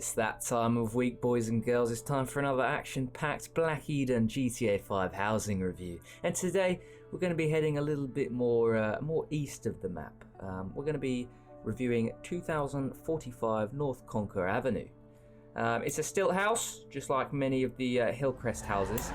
It's that time of week, boys and girls. It's time for another action-packed Black Eden GTA 5 housing review. And today, we're going to be heading a little bit more east of the map. We're going to be reviewing 2045 North Conker Avenue. It's a stilt house, just like many of the Hillcrest houses.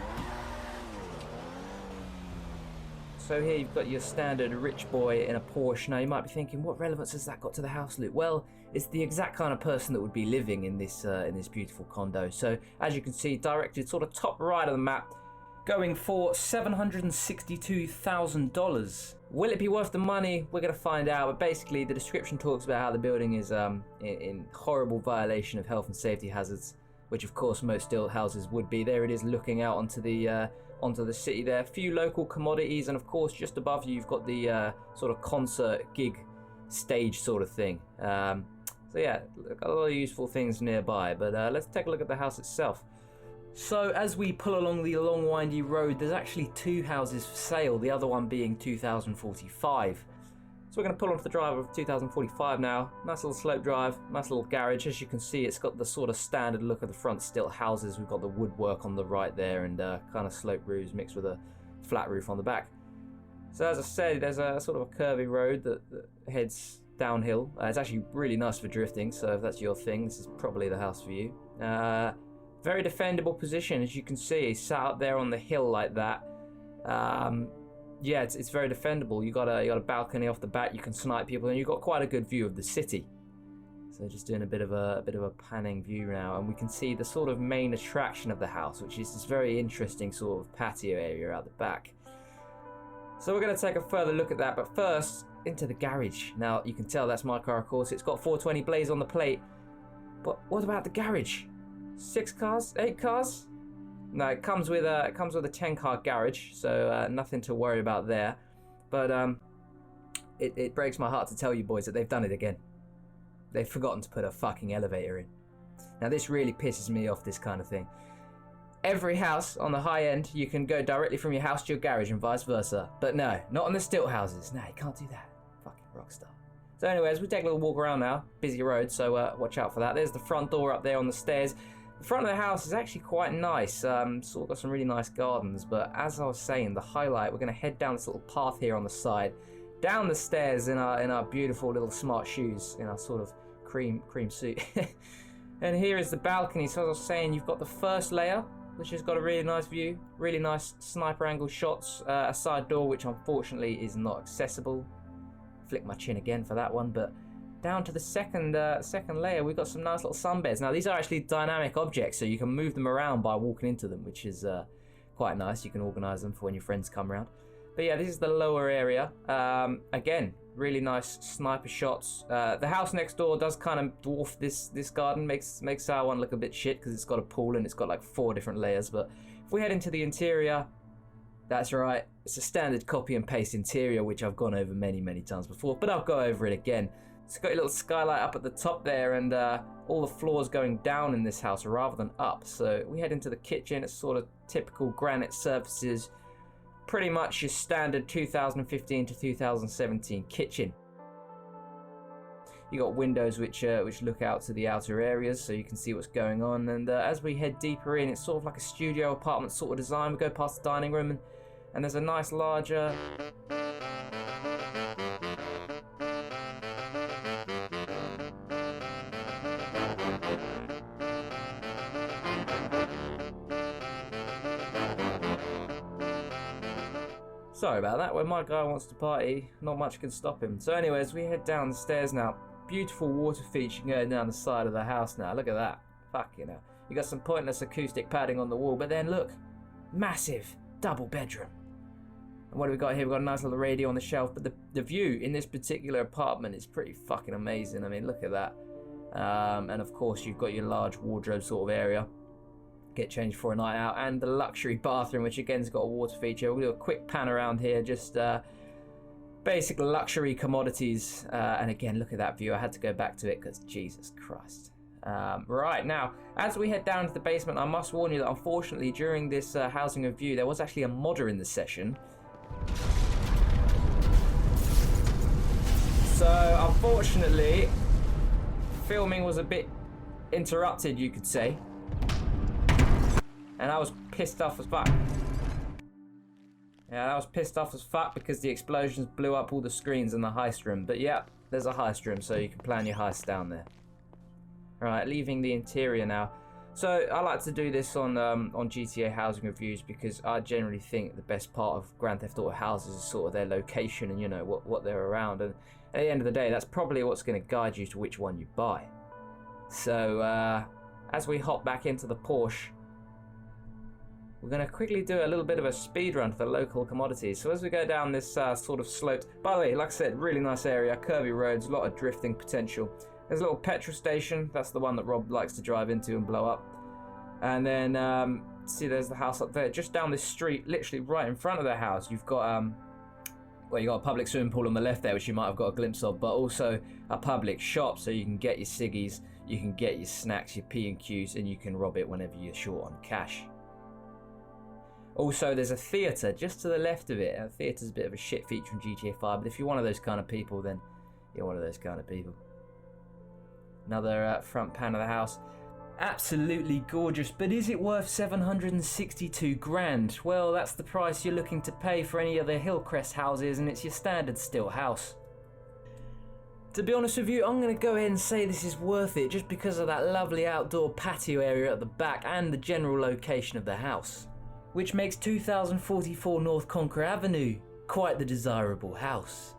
So here you've got your standard rich boy in a Porsche. Now you might be thinking, what relevance has that got to the house loot? Well, it's the exact kind of person that would be living in this beautiful condo. So as you can see, directed sort of top right of the map, going for $762,000. Will it be worth the money? We're going to find out. But basically, the description talks about how the building is in horrible violation of health and safety hazards, which of course most stilt houses would be. There it is, looking out onto the city there. A few local commodities, and of course just above you you've got the sort of concert gig stage sort of thing. So yeah, got a lot of useful things nearby, but let's take a look at the house itself. So as we pull along the long windy road, there's actually two houses for sale, the other one being 2045. So we're going to pull onto the drive of 2045 now. Nice little slope drive, nice little garage. As you can see, it's got the sort of standard look of the front stilt houses. We've got the woodwork on the right there and kind of slope roofs mixed with a flat roof on the back. So as I said, there's a sort of a curvy road that heads downhill. It's actually really nice for drifting, so if that's your thing, this is probably the house for you. Very defendable position, as you can see, sat up there on the hill like that. Yeah, it's very defendable. You got a balcony off the bat. You can snipe people, and you've got quite a good view of the city. So just doing a bit of a panning view now, and we can see the sort of main attraction of the house, which is this very interesting sort of patio area out the back. So we're going to take a further look at that, but first into the garage. Now you can tell that's my car, of course. It's got 420 Blaze on the plate, but what about the garage? 6 cars, 8 cars? No, it comes with a 10-car garage, so nothing to worry about there. But it breaks my heart to tell you boys that they've done it again. They've forgotten to put a fucking elevator in. Now this really pisses me off, this kind of thing. Every house on the high end, you can go directly from your house to your garage and vice versa. But no, not on the stilt houses. No, you can't do that. Fucking rockstar. So anyways, we take a little walk around now. Busy road, so watch out for that. There's the front door up there on the stairs. The front of the house is actually quite nice, sort of got some really nice gardens, but as I was saying, the highlight, we're going to head down this little path here on the side, down the stairs in our beautiful little smart shoes, in our sort of cream suit. And here is the balcony. So as I was saying, you've got the first layer, which has got a really nice view, really nice sniper angle shots, a side door which unfortunately is not accessible. Flick my chin again for that one, but down to the second layer, we've got some nice little sunbeds. Now these are actually dynamic objects, so you can move them around by walking into them, which is quite nice. You can organise them for when your friends come around. But yeah, this is the lower area. Again, really nice sniper shots. The house next door does kind of dwarf this garden, makes our one look a bit shit because it's got a pool and it's got like 4 different layers. But if we head into the interior, that's right, it's a standard copy and paste interior, which I've gone over many times before, but I'll go over it again. It's got a little skylight up at the top there, and all the floors going down in this house rather than up. So we head into the kitchen. It's sort of typical granite surfaces, pretty much your standard 2015 to 2017 kitchen. You got windows which look out to the outer areas, so you can see what's going on. And as we head deeper in, it's sort of like a studio apartment sort of design. We go past the dining room, and there's a nice larger. Sorry about that, when my guy wants to party, not much can stop him. So anyways, we head down the stairs now. Beautiful water feature going down the side of the house now. Look at that. Fuck, you know. You got some pointless acoustic padding on the wall, but then look. Massive double bedroom. And what do we got here? We've got a nice little radio on the shelf, but the view in this particular apartment is pretty fucking amazing. I mean, look at that. And of course, you've got your large wardrobe sort of area. Get changed for a night out, and the luxury bathroom, which again has got a water feature. We'll do a quick pan around here, just basic luxury commodities, and again, look at that view. I had to go back to it because Jesus Christ. Right, now as we head down to the basement, I must warn you that unfortunately during this housing review there was actually a modder in the session. So unfortunately filming was a bit interrupted, you could say. And I was pissed off as fuck. Yeah, I was pissed off as fuck because the explosions blew up all the screens in the heist room. But yeah, there's a heist room, so you can plan your heist down there. Right, leaving the interior now. So I like to do this on GTA housing reviews because I generally think the best part of Grand Theft Auto houses is sort of their location and, you know, what they're around. And at the end of the day, that's probably what's going to guide you to which one you buy. So as we hop back into the Porsche, we're going to quickly do a little bit of a speed run for local commodities. So as we go down this sort of sloped, by the way, like I said, really nice area, curvy roads, a lot of drifting potential. There's a little petrol station, that's the one that Rob likes to drive into and blow up. And then, see, there's the house up there. Just down this street, literally right in front of the house, you've got, well, you got a public swimming pool on the left there, which you might have got a glimpse of, but also a public shop, so you can get your ciggies, you can get your snacks, your P&Qs, and you can rob it whenever you're short on cash. Also, there's a theatre just to the left of it. A theatre's a bit of a shit feature in GTA 5, but if you're one of those kind of people, then you're one of those kind of people. Another front pan of the house. Absolutely gorgeous, but is it worth 762 grand? Well, that's the price you're looking to pay for any of the Hillcrest houses, and it's your standard stilt house. To be honest with you, I'm going to go ahead and say this is worth it just because of that lovely outdoor patio area at the back and the general location of the house, which makes 2044 North Conker Avenue quite the desirable house.